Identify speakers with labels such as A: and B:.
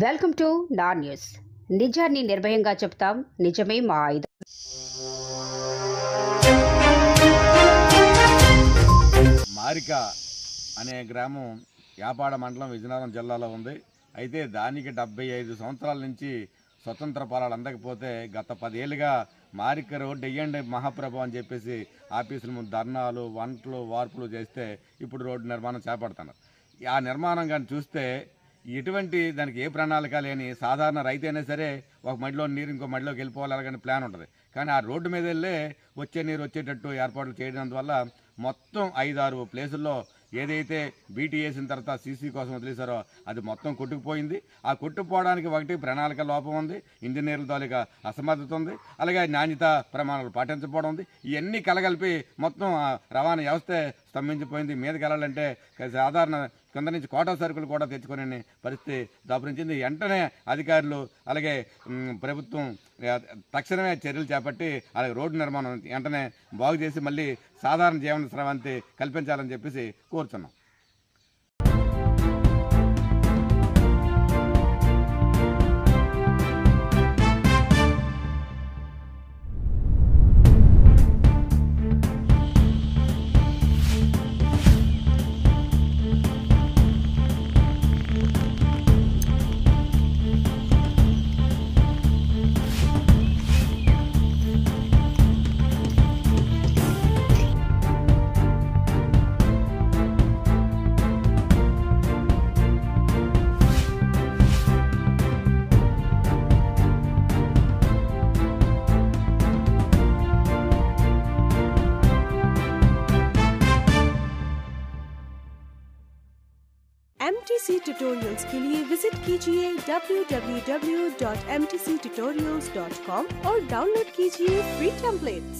A: Welcome to నా news. నిజాన్ని నిర్భయంగా చెప్తాం, నిజమే మా ఆయుధం.
B: మారిక అనే గ్రామం యాపాడ మండలం విజయనగరం జిల్లాలో ఉంది. అయితే దానికి 75 సంవత్సరాల నుంచి స్వతంత్ర ఫలాలు అందకపోతే గత 10 ఏళ్ళుగా మారిక రోడ్డు వెయ్యండి మహాప్రభు అని చెప్పేసి ఆఫీసుల ముందు ధర్నాలు, వంటలు, వార్పులు చేస్తే ఇప్పుడు రోడ్డు నిర్మాణం చేపడుతున్నారు. ఆ నిర్మాణం కానీ చూస్తే ఎటువంటి దానికి ఏ ప్రణాళిక లేని సాధారణ రైతు అయినా సరే ఒక మడిలో నీరు ఇంకో మడిలోకి వెళ్ళిపోవాలి అలాగని ప్లాన్ ఉంటుంది. కానీ ఆ రోడ్డు మీద వెళ్ళే వచ్చే నీరు వచ్చేటట్టు ఏర్పాట్లు చేయడం వల్ల మొత్తం 5-6 ప్లేసుల్లో ఏదైతే బీటీ వేసిన తర్వాత సీసీ కోసం వదిలేశారో అది మొత్తం కొట్టుకుపోయింది. ఆ కొట్టుకుపోవడానికి ఒకటి ప్రణాళిక లోపం ఉంది, ఇంజనీర్ల తాలూకా అసమర్థత ఉంది, అలాగే నాణ్యత ప్రమాణాలు పాటించకపోవడం ఉంది. ఇవన్నీ కలగలిపి మొత్తం రవాణా వ్యవస్థ స్తంభించిపోయింది. మీదకి వెళ్ళాలంటే సాధారణ కింద నుంచి కోటా సరుకులు కూడా తెచ్చుకునే పరిస్థితి దాపురించింది. వెంటనే అధికారులు అలాగే ప్రభుత్వం తక్షణమే చర్యలు చేపట్టి అలాగే రోడ్డు నిర్మాణం వెంటనే బాగు చేసి మళ్ళీ సాధారణ జీవన స్రవంతి కల్పించాలని చెప్పేసి కోరుతున్నాం.
C: MTC ट्यूटोरियल्स के लिए विजिट कीजिए www.mtctutorials.com और डाउनलोड कीजिए फ्री टेम्पलेट्स।